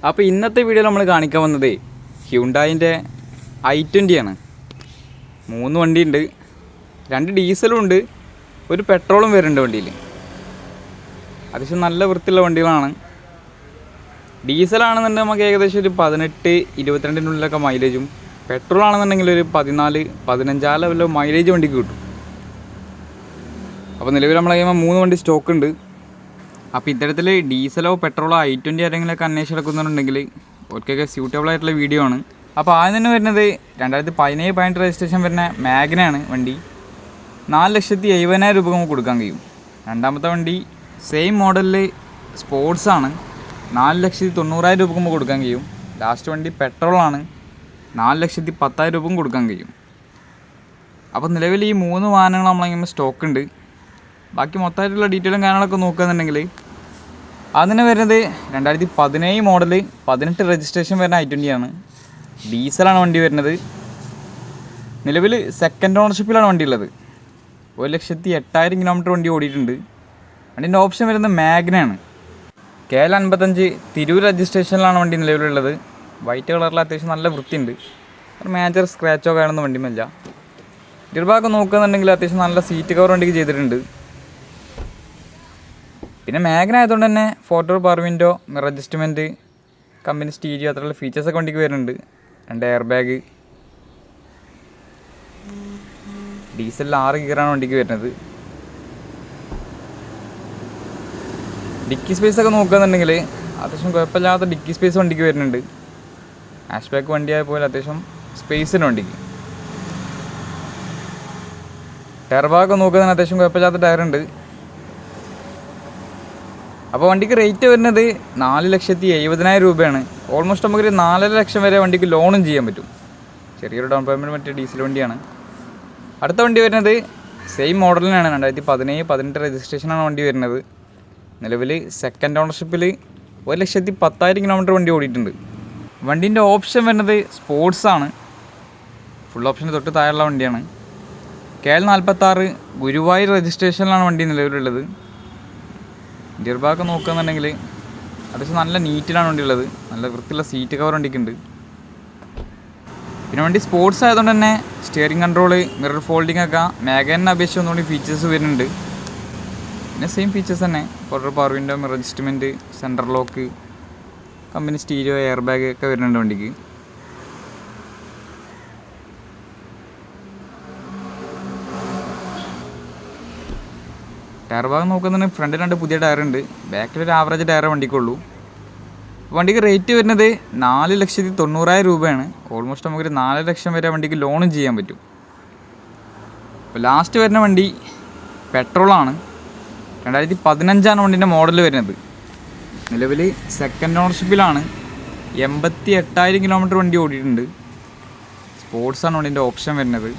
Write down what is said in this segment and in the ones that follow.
അപ്പോൾ ഇന്നത്തെ വീഡിയോയിൽ നമ്മൾ കാണിക്കാൻ വന്നത് ഹ്യുണ്ടായിൻ്റെ i20 ആണ്. 3 വണ്ടിയുണ്ട്, 2 ഡീസലും ഉണ്ട്, ഒരു പെട്രോളും വരുന്നുണ്ട് വണ്ടിയിൽ. അത്യാവശ്യം നല്ല വൃത്തിയുള്ള വണ്ടികളാണ്. ഡീസലാണെന്നുണ്ടെങ്കിൽ നമുക്ക് ഏകദേശം ഒരു 18-22 മൈലേജും, പെട്രോൾ ആണെന്നുണ്ടെങ്കിൽ ഒരു 14-15 ലെവലിലോ മൈലേജ് വണ്ടിക്ക് കിട്ടും. അപ്പോൾ നിലവിൽ നമ്മളെ കഴിയുമ്പോൾ 3 വണ്ടി സ്റ്റോക്ക് ഉണ്ട്. അപ്പോൾ ഇത്തരത്തിൽ ഡീസലോ പെട്രോളോ i20 ആരെങ്കിലുമൊക്കെ അന്വേഷിച്ച് എടുക്കുന്നുണ്ടെങ്കിൽ അവർക്കൊക്കെ സ്യൂട്ടബിൾ ആയിട്ടുള്ള വീഡിയോ ആണ്. അപ്പോൾ ആദ്യം തന്നെ വരുന്നത് 2017-18 രജിസ്ട്രേഷൻ വരുന്ന മാഗ്നയാണ് വണ്ടി. 4,70,000 രൂപ നമുക്ക് കൊടുക്കാൻ കഴിയും. രണ്ടാമത്തെ വണ്ടി സെയിം മോഡലിൽ സ്പോർട്സാണ്, 4,90,000 രൂപ നമുക്ക് കൊടുക്കാൻ കഴിയും. ലാസ്റ്റ് വണ്ടി പെട്രോളാണ്, 4,10,000 രൂപയും കൊടുക്കാൻ കഴിയും. അപ്പോൾ നിലവിൽ ഈ 3 വാഹനങ്ങൾ നമ്മളിങ്ങനെ സ്റ്റോക്ക് ഉണ്ട്. ബാക്കി മൊത്തമായിട്ടുള്ള ഡീറ്റെയിലും കാര്യങ്ങളൊക്കെ നോക്കുകയെന്നുണ്ടെങ്കിൽ അതിന് വരുന്നത് 2017 മോഡൽ 18 രജിസ്ട്രേഷൻ വരുന്ന i20 ആണ്. ഡീസലാണ് വണ്ടി വരുന്നത്. നിലവിൽ സെക്കൻഡ് ഓണർഷിപ്പിലാണ് വണ്ടി ഉള്ളത്. 1,08,000 കിലോമീറ്റർ വണ്ടി ഓടിയിട്ടുണ്ട്. വണ്ടീൻ്റെ ഓപ്ഷൻ വരുന്നത് മാഗ്നയാണ്. KL 55 തിരൂർ രജിസ്ട്രേഷനിലാണ് വണ്ടി നിലവിലുള്ളത്. വൈറ്റ് കളറിൽ അത്യാവശ്യം നല്ല വൃത്തിയുണ്ട്. ഒരു മേജർ സ്ക്രാച്ചോ കാണുന്ന വണ്ടിയുമില്ല. ഇരുഭാഗം നോക്കുകയെന്നുണ്ടെങ്കിൽ അത്യാവശ്യം നല്ല സീറ്റ് കവർ വണ്ടിക്ക് ചെയ്തിട്ടുണ്ട്. പിന്നെ മാഗ്ന ആയതുകൊണ്ട് തന്നെ 4 door power window, mirror adjustment, company stereo, അത്രയുള്ള ഫീച്ചേഴ്സൊക്കെ വണ്ടിക്ക് വരുന്നുണ്ട്. 2 എയർ ബാഗ്. ഡീസലിൽ 6 ഗിയറാണ് വണ്ടിക്ക് വരുന്നത്. ഡിക്കി സ്പേസ് ഒക്കെ നോക്കുകയെന്നുണ്ടെങ്കിൽ അത്യാവശ്യം കുഴപ്പമില്ലാത്ത ഡിക്കി സ്പേസ് വണ്ടിക്ക് വരുന്നുണ്ട്. ഹാഷ് ബാക്ക് വണ്ടിയായ പോലെ അത്യാവശ്യം സ്പേസിന് വണ്ടിക്ക്. ടയർ ഭാഗമൊക്കെ നോക്കുകയാണെങ്കിൽ അത്യാവശ്യം കുഴപ്പമില്ലാത്ത ടയറുണ്ട്. അപ്പോൾ വണ്ടിക്ക് റേറ്റ് വരുന്നത് 4,70,000 രൂപയാണ്. ഓൾമോസ്റ്റ് നമുക്കൊരു 4.5 ലക്ഷം വരെ വണ്ടിക്ക് ലോണും ചെയ്യാൻ പറ്റും. ചെറിയൊരു ഡൗൺ പേയ്മെൻറ്റ് മറ്റേ ഡീസൽ വണ്ടിയാണ്. അടുത്ത വണ്ടി വരുന്നത് സെയിം മോഡലിനാണ്. 2017-18 രജിസ്ട്രേഷനാണ് വണ്ടി വരുന്നത്. നിലവിൽ സെക്കൻഡ് ഓണർഷിപ്പിൽ 1,10,000 കിലോമീറ്റർ വണ്ടി ഓടിയിട്ടുണ്ട്. വണ്ടീൻ്റെ ഓപ്ഷൻ വരുന്നത് സ്പോർട്സാണ്. ഫുൾ ഓപ്ഷന് തൊട്ട് താഴെയുള്ള വണ്ടിയാണ്. KL 46 ഗുരുവായൂർ രജിസ്ട്രേഷനിലാണ് വണ്ടി നിലവിലുള്ളത്. ഇന്ത്യർ ഭാഗം നോക്കുകയെന്നുണ്ടെങ്കിൽ അത്യാവശ്യം നല്ല നീറ്റിലാണ് വണ്ടി ഉള്ളത്. നല്ല വൃത്തിയുള്ള സീറ്റ് കവർ വണ്ടിക്കുണ്ട്. പിന്നെ വണ്ടി സ്പോർട്സ് ആയതുകൊണ്ട് തന്നെ സ്റ്റിയറിംഗ് കൺട്രോള്, മിറർ ഫോൾഡിംഗ് ഒക്കെ മാഗ്നയെ അപേക്ഷിച്ച് ഒന്നുകൂടി ഫീച്ചേഴ്സ് വരുന്നുണ്ട്. പിന്നെ സെയിം ഫീച്ചേഴ്സ് തന്നെ 4 door power window, mirror adjustment, centre lock, company stereo, air bag ഒക്കെ വരുന്നുണ്ട് വണ്ടിക്ക്. ടയർ ഭാഗം നോക്കുന്നുണ്ടെങ്കിൽ ഫ്രണ്ടിൽ 2 പുതിയ ടയറുണ്ട്, ബാക്കിലൊരു ആവറേജ് ടയർ വണ്ടിക്കുള്ളൂ. വണ്ടിക്ക് റേറ്റ് വരുന്നത് 4,90,000 രൂപയാണ്. ഓൾമോസ്റ്റ് നമുക്കൊരു 4 ലക്ഷം വരെ വണ്ടിക്ക് ലോണും ചെയ്യാൻ പറ്റും. അപ്പോൾ ലാസ്റ്റ് വരുന്ന വണ്ടി പെട്രോളാണ്. 2015 വണ്ടീൻ്റെ മോഡൽ വരുന്നത്. നിലവിൽ സെക്കൻഡ് ഓണർഷിപ്പിലാണ്. 88,000 കിലോമീറ്റർ വണ്ടി ഓടിയിട്ടുണ്ട്. സ്പോർട്സാണ് വണ്ടീൻ്റെ ഓപ്ഷൻ വരുന്നത്.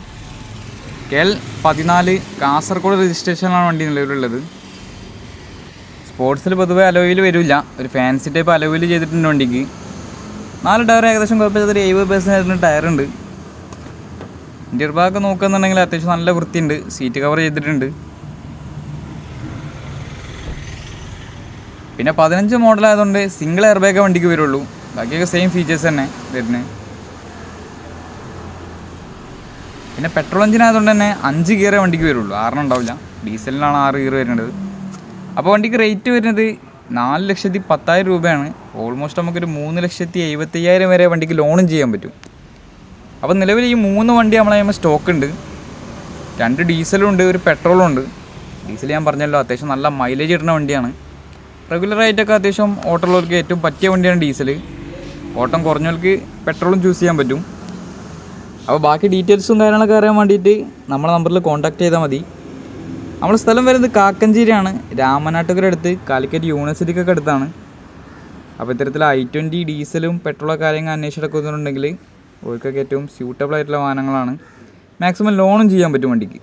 KL 14 കാസർഗോഡ് രജിസ്ട്രേഷനിലാണ് വണ്ടി നിലവിലുള്ളത്. സ്പോർട്സിൽ പൊതുവേ അലോയിൽ വരില്ല, ഒരു ഫാൻസി ടൈപ്പ് അലോയിൽ ചെയ്തിട്ടുണ്ട് വണ്ടിക്ക്. 4 ടയർ ഏകദേശം കുഴപ്പമില്ലാത്തൊരു 70% ടയറുണ്ട്. ഇന്ത്യർ ഭാഗം നോക്കുകയെന്നുണ്ടെങ്കിൽ അത്യാവശ്യം നല്ല വൃത്തിയുണ്ട്, സീറ്റ് കവർ ചെയ്തിട്ടുണ്ട്. പിന്നെ 15 മോഡലായതുകൊണ്ട് സിംഗിൾ എയർ ബാഗേ വണ്ടിക്ക് വരുള്ളൂ. ബാക്കിയൊക്കെ സെയിം ഫീച്ചേഴ്സ് തന്നെ വരുന്നത്. പിന്നെ പെട്രോൾ എഞ്ചിൻ ആയതുകൊണ്ട് തന്നെ 5 ഗിയറേ വണ്ടിക്ക് വരുള്ളൂ, 6 ഉണ്ടാവില്ല. ഡീസലിനാണ് 6 ഗിയർ വരുന്നത്. അപ്പോൾ വണ്ടിക്ക് റേറ്റ് വരുന്നത് 4,10,000 രൂപയാണ്. ഓൾമോസ്റ്റ് നമുക്കൊരു 3,70,000 വരെ വണ്ടിക്ക് ലോണും ചെയ്യാൻ പറ്റും. അപ്പോൾ നിലവിൽ ഈ 3 വണ്ടി നമ്മളെ സ്റ്റോക്ക് ഉണ്ട്. 2 ഡീസലും ഉണ്ട്, ഒരു പെട്രോളും ഉണ്ട്. ഡീസൽ ഞാൻ പറഞ്ഞല്ലോ അത്യാവശ്യം നല്ല മൈലേജ് കിട്ടുന്ന വണ്ടിയാണ്. റെഗുലറായിട്ടൊക്കെ അത്യാവശ്യം ഓട്ടമുള്ളവർക്ക് ഏറ്റവും പറ്റിയ വണ്ടിയാണ് ഡീസൽ. ഓട്ടം കുറഞ്ഞവർക്ക് പെട്രോളും ചൂസ് ചെയ്യാൻ പറ്റും. അപ്പോൾ ബാക്കി ഡീറ്റെയിൽസും കാര്യങ്ങളൊക്കെ അറിയാൻ വേണ്ടിയിട്ട് നമ്മളെ നമ്പറിൽ കോൺടാക്ട് ചെയ്താൽ മതി. നമ്മുടെ സ്ഥലം വരുന്നത് കാക്കഞ്ചേരിയാണ്, രാമനാട്ടുകര അടുത്ത്, കാലിക്കറ്റ് യൂണിവേഴ്സിറ്റിക്കൊക്കെ അടുത്താണ്. അപ്പോൾ ഇത്തരത്തിൽ i20 ഡീസലും പെട്രോളൊക്കെ കാര്യങ്ങൾ അന്വേഷിച്ചെടുക്കുന്നുണ്ടെങ്കിൽ അവർക്കൊക്കെ ഏറ്റവും സ്യൂട്ടബിൾ ആയിട്ടുള്ള വാഹനങ്ങളാണ്. മാക്സിമം ലോണും ചെയ്യാൻ പറ്റും വണ്ടിക്ക്.